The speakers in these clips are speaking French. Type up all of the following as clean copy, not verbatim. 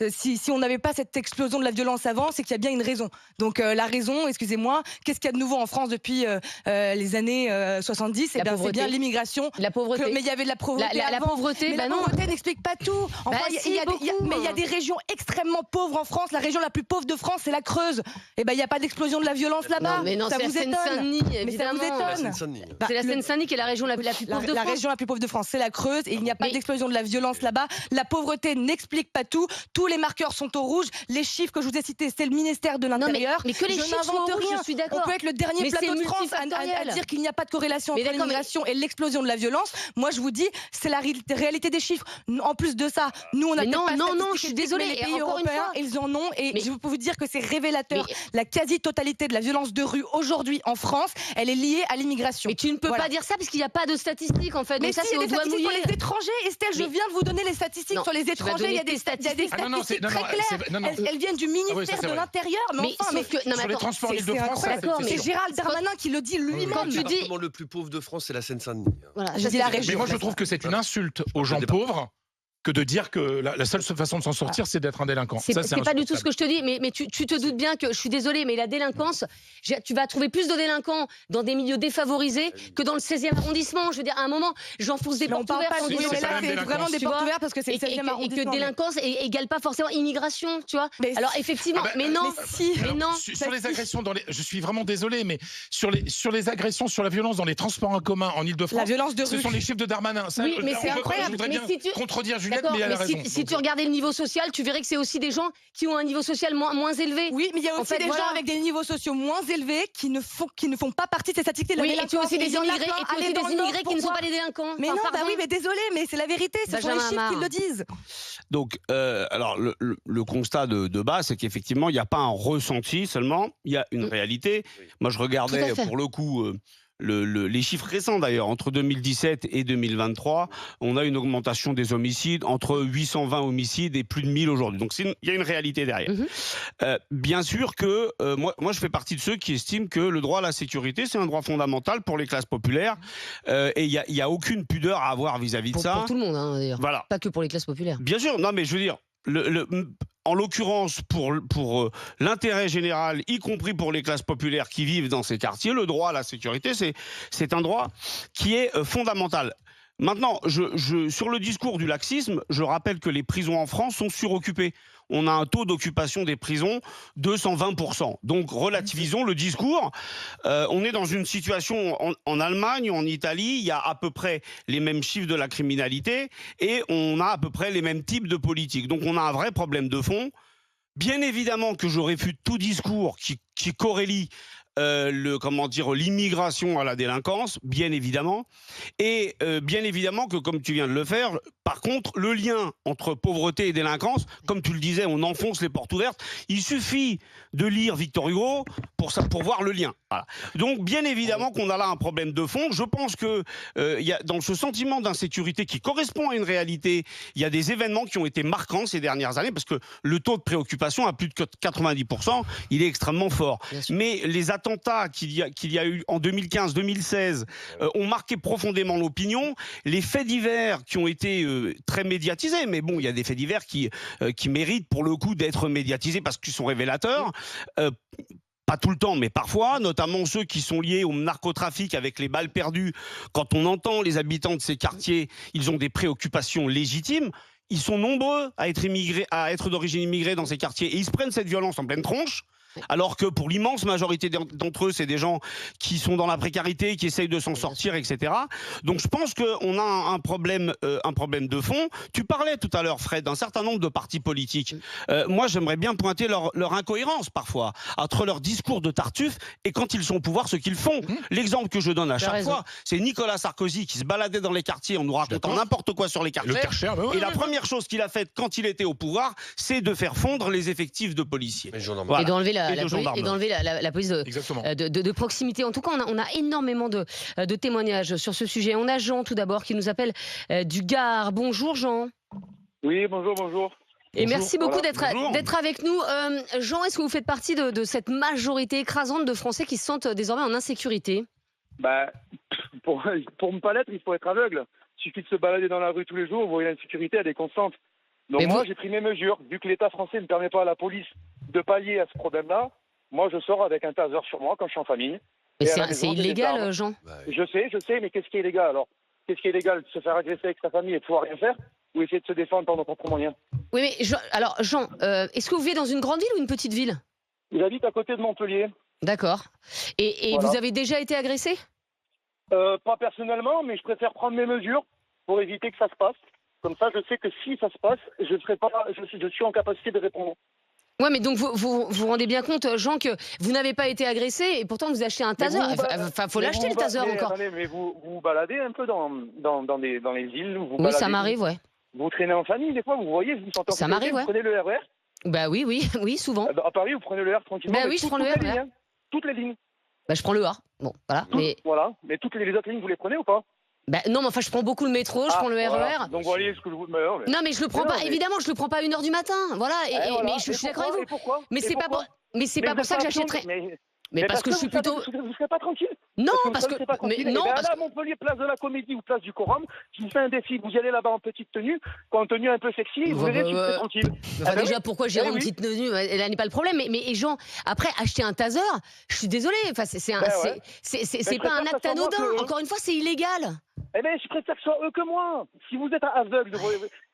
si on n'avait pas cette explosion de la violence avant, c'est qu'il y a bien une raison. Donc la raison, excusez-moi, qu'est-ce qu'il y a de nouveau en France depuis les années 70? Eh bien, c'est bien l'immigration. La pauvreté. Mais il y avait de la pauvreté La avant. pauvreté, mais la pauvreté n'explique pas tout. Enfin, il y a des régions extrêmement pauvres en France. La région la plus pauvre de France, c'est la Creuse. Eh ben, il n'y a pas d'explosion de la violence là-bas. Non, mais non, ça c'est vous la étonne? Seine-Saint-Denis, Mais ça vous étonne? C'est la Seine-Saint-Denis qui est la région la plus pauvre de France. La région la plus pauvre de France, c'est la Creuse, et il n'y a pas d'explosion de la violence là-bas. La pauvreté n'explique pas tout. Tous les marqueurs sont au rouge. Les chiffres que je vous ai cités, c'est le ministère de l'Intérieur. Mais que les chiffres soient au rouge, je suis d'accord. On peut être le dernier plateau de France à dire qu'il n'y a pas de corrélation entre l'immigration et l'explosion de la violence. Moi, je vous dis, c'est la réalité des chiffres. En plus de ça, nous, on a non, je suis désolée. Les pays européens, ils en ont, et je peux vous dire que c'est révélateur. La quasi-totalité de la violence de rue aujourd'hui en France, elle est liée à l'immigration. Mais tu ne peux pas dire ça parce qu'il n'y a pas de statistiques en fait. Mais donc ça, si, c'est il y a au des doigt statistiques mouillé. sur les étrangers, Estelle, je viens de vous donner les statistiques sur les étrangers. Il y a des statistiques très claires. Elles viennent du ministère de l'Intérieur. Mais sur les transports d'Île-de-France, c'est Gérald Darmanin qui le dit lui-même. Le département le plus pauvre de France, c'est la Seine-Saint-Denis. Voilà, je dis la région. Mais moi, je trouve que c'est une insulte aux gens pauvres que de dire que la seule façon de s'en sortir, c'est d'être un délinquant. C'est pas du tout ce que je te dis, mais tu te doutes bien que je suis désolée, mais la délinquance, tu vas trouver plus de délinquants dans des milieux défavorisés que dans le 16e arrondissement. Je veux dire, à un moment, j'enfonce des portes ouvertes. C'est vraiment des portes ouvertes parce que c'est le 16e arrondissement. Et que délinquance égale pas forcément immigration, tu vois. Alors effectivement, mais non. Sur les agressions, je suis vraiment désolé, mais sur les agressions, sur la violence dans les transports en commun en Ile-de-France, ce sont les chiffres de Darmanin. Oui, mais c'est incroyable. Je voudrais bien contredire Juliette. Mais si tu regardais le niveau social, tu verrais que c'est aussi des gens qui ont un niveau social moins élevé. Oui, mais il y a aussi des gens avec des niveaux sociaux moins élevés qui ne font pas partie de ces statistiques. Oui, et tu as aussi des immigrés, qui ne sont pas des délinquants. Mais non, mais désolé, mais c'est la vérité, ce sont les chiffres qui le disent. Donc, alors, le constat de base, c'est qu'effectivement, il n'y a pas un ressenti seulement, il y a une réalité. Moi, je regardais pour le coup... les chiffres récents d'ailleurs, entre 2017 et 2023, on a une augmentation des homicides entre 820 homicides et plus de 1000 aujourd'hui. Donc il y a une réalité derrière. Bien sûr que moi je fais partie de ceux qui estiment que le droit à la sécurité, c'est un droit fondamental pour les classes populaires et il y a aucune pudeur à avoir vis-à-vis de ça. Pour tout le monde, hein, d'ailleurs. Voilà. Pas que pour les classes populaires. Bien sûr, non mais je veux dire... En l'occurrence, pour l'intérêt général, y compris pour les classes populaires qui vivent dans ces quartiers, le droit à la sécurité, c'est un droit qui est fondamental. Maintenant, sur le discours du laxisme, je rappelle que les prisons en France sont suroccupées. On a un taux d'occupation des prisons de 120%. Donc, relativisons le discours. On est dans une situation en Allemagne, en Italie, il y a à peu près les mêmes chiffres de la criminalité et on a à peu près les mêmes types de politiques. Donc, on a un vrai problème de fond. Bien évidemment que je réfute tout discours qui corrélie l'immigration à la délinquance, bien évidemment. Et bien évidemment que, comme tu viens de le faire, par contre, le lien entre pauvreté et délinquance, comme tu le disais, on enfonce les portes ouvertes. Il suffit de lire Victor Hugo pour voir le lien. Voilà. Donc, bien évidemment qu'on a là un problème de fond. Je pense que dans ce sentiment d'insécurité qui correspond à une réalité, il y a des événements qui ont été marquants ces dernières années parce que le taux de préoccupation à plus de 90%, il est extrêmement fort. Mais les attentats qu'il y a eu en 2015-2016 ont marqué profondément l'opinion. Les faits divers qui ont été très médiatisés, mais bon, il y a des faits divers qui méritent pour le coup d'être médiatisés parce qu'ils sont révélateurs. Pas tout le temps, mais parfois, notamment ceux qui sont liés au narcotrafic avec les balles perdues. Quand on entend les habitants de ces quartiers, ils ont des préoccupations légitimes. Ils sont nombreux à être d'origine immigrée dans ces quartiers et ils se prennent cette violence en pleine tronche. Alors que pour l'immense majorité d'entre eux, c'est des gens qui sont dans la précarité, qui essayent de s'en sortir, etc. Donc je pense qu'on a un problème de fond. Tu parlais tout à l'heure, Fred, d'un certain nombre de partis politiques. Moi, j'aimerais bien pointer leur incohérence parfois entre leur discours de Tartuffe et quand ils sont au pouvoir, ce qu'ils font. L'exemple que je donne à chaque fois, c'est Nicolas Sarkozy qui se baladait dans les quartiers en nous racontant n'importe quoi sur les quartiers. Et la première chose qu'il a faite quand il était au pouvoir, c'est de faire fondre les effectifs de policiers. Voilà. Et d'enlever la police de proximité. En tout cas, on a énormément de témoignages sur ce sujet. On a Jean tout d'abord qui nous appelle du Gard. Bonjour Jean. Oui, bonjour. Et merci beaucoup d'être avec nous. Jean, est-ce que vous faites partie de cette majorité écrasante de Français qui se sentent désormais en insécurité? Pour ne pas l'être, il faut être aveugle. Il suffit de se balader dans la rue tous les jours, vous voyez l'insécurité, elle est constante. Donc Mais moi, vous- j'ai pris mes mesures. Vu que l'État français ne permet pas à la police de pallier à ce problème-là, moi, je sors avec un taser sur moi quand je suis en famille. Mais Et à la c'est maison, j'ai des illégal, armes. Jean. Bah, Je sais, mais qu'est-ce qui est illégal alors? Qu'est-ce qui est illégal? Se faire agresser avec sa famille et de pouvoir rien faire? Ou essayer de se défendre par nos propres moyens? Oui, mais alors, Jean, est-ce que vous vivez dans une grande ville ou une petite ville? J'habite à côté de Montpellier. D'accord. Et Voilà. vous avez déjà été agressé? Pas personnellement, mais je préfère prendre mes mesures pour éviter que ça se passe. Comme ça, je sais que si ça se passe, je suis en capacité de répondre. Ouais, mais donc vous rendez bien compte, Jean, que vous n'avez pas été agressé et pourtant vous achetez un taser. Enfin, faut l'acheter le taser encore. Attendez, mais vous vous baladez un peu dans les villes où vous Oui, baladez, ça m'arrive, ouais. Vous traînez en famille, des fois, vous voyez, vous sentez en Ça sécurité, m'arrive, ouais. Vous prenez le RER. Bah oui, oui, souvent. À Paris, vous prenez le RER tranquillement. Bah mais oui, je toutes prends le les RER. lignes, hein. Toutes les lignes. Bah je prends le A. Bon, voilà. Mais Voilà. Mais toutes les autres lignes, vous les prenez ou pas? bah, non, mais enfin, je prends beaucoup le métro, je prends le RER. Voilà. Donc, vous voyez ce que je vous... Non, mais je le prends Mais non, pas. mais- Évidemment, je le prends pas à 1h du matin. Voilà. Voilà. Mais je suis d'accord avec vous. Et pourquoi? Mais c'est pas pour. Mais c'est pas pour ça que j'achèterais. Mais parce que je suis plutôt. Vous ne serez pas tranquille. Non, vous parce que. serez pas Mais tranquille. non, Et ben parce là, que. Montpellier, place de la Comédie ou place du Corum, je vous fais un défi. Vous y allez là-bas en petite tenue, en tenue un peu sexy, vous verrez si vous serez tranquille. Enfin, ben déjà, pourquoi j'irais Eh en oui. petite tenue? Là n'est pas le problème. Mais Jean, après, acheter un taser, je suis désolée. Enfin, c'est Ben ouais. c'est je pas un préfère acte que ça soit moi anodin. que- Encore une fois, c'est illégal. Eh bien, je préfère que ce soit eux que moi. Si vous êtes aveugle,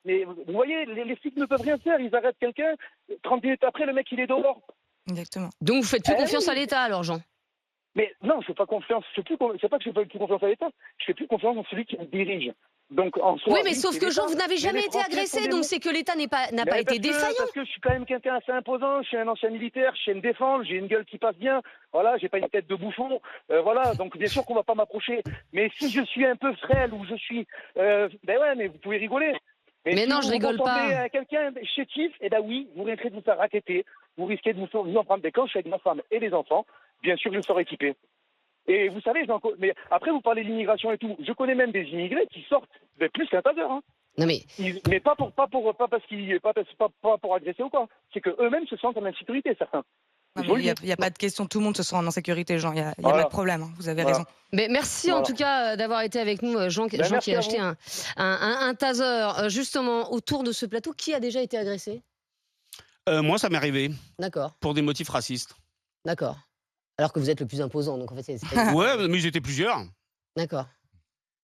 mais vous voyez, les flics ne peuvent rien faire. Ils arrêtent quelqu'un, 30 minutes après, le mec, il est dehors. Exactement. Donc, vous faites plus Eh confiance oui. à l'État, alors, Jean? Mais non, je fais pas confiance. C'est pas que je fais plus confiance à l'État. Je fais plus confiance en celui qui me dirige. Donc, en soi, Oui, mais oui, sauf c'est que l'État. Jean, vous n'avez Mais jamais les été Français sont agressé, des donc mous. c'est que l'État n'a pas Mais été défaillant. parce que je suis quand même quelqu'un assez imposant, je suis un ancien militaire, je sais me défendre, j'ai une gueule qui passe bien, voilà, j'ai pas une tête de bouffon, voilà, donc bien sûr qu'on va pas m'approcher. Mais si je suis un peu frêle ou je suis, ben ouais, mais vous pouvez rigoler. Mais si non, vous je rigole vous ressemblez pas. à quelqu'un chétif, eh ben oui, vous risquez de vous faire raqueter, vous risquez de vous en prendre des canches avec ma femme et les enfants. Bien sûr, je serai équipé. Et vous savez, mais après vous parlez de l'immigration et tout, je connais même des immigrés qui sortent mais plus qu'un taser, hein. Non, mais. Mais pas pour agresser ou quoi. C'est que eux-mêmes se sentent en insécurité, certains. Il n'y a pas de question, tout le monde se sent en insécurité, Jean. Il n'y a Voilà. pas de problème, hein. Vous avez Voilà. raison. Mais merci en Voilà. tout cas d'avoir été avec nous, Jean, Jean merci qui a à acheté vous. un taser justement autour de ce plateau. Qui a déjà été agressé? Moi, ça m'est arrivé D'accord, pour des motifs racistes. d'accord. Alors que vous êtes le plus imposant, donc en fait, c'est pas... Ouais, mais ils étaient plusieurs. D'accord.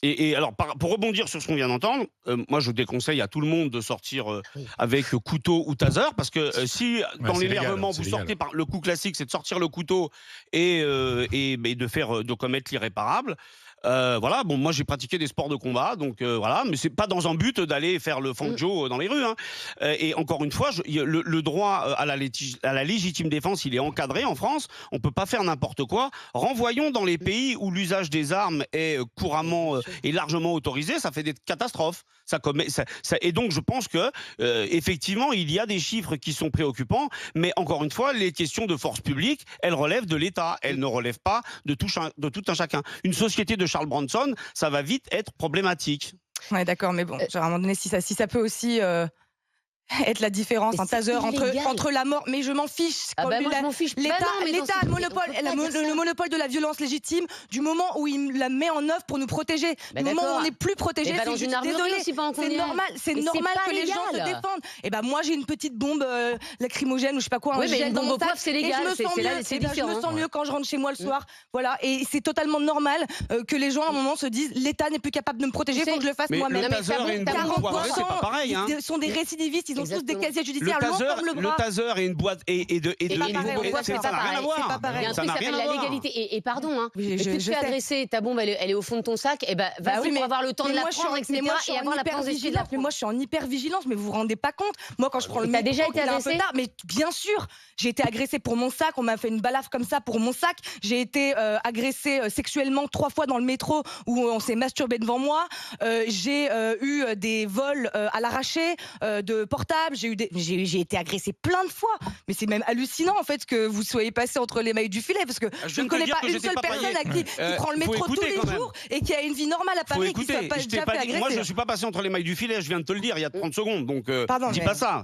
Et alors, pour rebondir sur ce qu'on vient d'entendre, moi je déconseille à tout le monde de sortir Oui. avec couteau ou taser, parce que si dans c'est l'énervement légal, c'est vous légal. sortez par le coup classique, c'est de sortir le couteau et de commettre l'irréparable. Voilà, bon, moi j'ai pratiqué des sports de combat, donc voilà, mais c'est pas dans un but d'aller faire le Fangio dans les rues. Hein. Et encore une fois, le droit à la légitime défense, il est encadré en France. On peut pas faire n'importe quoi. Renvoyons dans les pays où l'usage des armes est couramment et largement autorisé, ça fait des catastrophes. Et donc je pense que effectivement il y a des chiffres qui sont préoccupants, mais encore une fois, les questions de force publique, elles relèvent de l'État, elles ne relèvent pas de tout un chacun. Une société de Charles Bronson, ça va vite être problématique. Ouais, d'accord, mais bon, à un moment donné, si ça peut aussi être la différence, Mais un taser c'est illégal. entre la mort, mais je m'en fiche. Ah Quand bah lui, moi, je la- m'en fiche. Bah L'État non, mais dans l'État ce- a le monopole, on peut pas dire ça. le monopole de la violence légitime du moment où il la met en œuvre pour nous protéger. Bah Du moment où d'accord. on n'est plus protégé, Mais bah, c'est dans juste une armurerie désolé. aussi, pendant qu'on y C'est est. normal, Mais c'est normal pas que les gens se légal. défendent. Et ben moi j'ai une petite bombe lacrymogène ou je sais pas quoi, un Oui, mais gel une dans bombe mon au poivre, sac, c'est et légal, je me c'est sens là, mieux. c'est Eh ben, je différent. me sens mieux quand je rentre chez moi le soir. Voilà, et c'est totalement normal que les gens à un moment se disent l'État n'est plus capable de me protéger, Tu il faut sais- que je le fasse Mais moi-même. le Non, mais taser t'as et une bon- bombe t'as bon poivrée, c'est pas pareil. Hein. Ils sont des récidivistes, ils ont tous des Exactement. casiers Le judiciaires longs comme le taser, bras. et une boîte et de Et une pareil, bombe au ouais, poivre, c'est c'est pas pas ça n'a rien pareil. à voir. C'est pas pareil. Il y a un Ça truc n'a qui rien s'appelle à la voir. légalité. Et pardon, hein, Oui, mais je tu te fais sais. agresser, ta bombe, elle est au fond de ton sac, et ben vas-y oui, pour mais- avoir le temps de mais la moi, je suis en- prendre, etc. mais moi, je suis et en avoir la présence d'esprit de la hypervigilance. Mais moi, je suis en hypervigilance, mais vous vous rendez pas compte. Moi, quand je prends le Et t'as métro, déjà été qu'il est un peu agressée tard, mais bien sûr, j'ai été agressée pour mon sac. On m'a fait une balafre comme ça pour mon sac. J'ai été agressée sexuellement 3 fois dans le métro où on s'est masturbé devant moi. J'ai eu des vols à l'arraché de portables. J'ai été agressée plein de fois. Mais c'est même hallucinant en fait que vous soyez passé entre les mailles du filet parce que Je je viens ne de te connais dire pas que une j'étais seule pas personne payé. qui prend le Faut métro tous écouter les quand même. jours et qui a une vie normale à Faut Paris et qui écouter. ne soit pas Je t'ai déjà pas fait dit- moi, je agresser. ne suis pas passé entre les mailles du filet. Je viens de te le dire il y a 30 secondes. Donc, Pardon, dis mais- pas ça.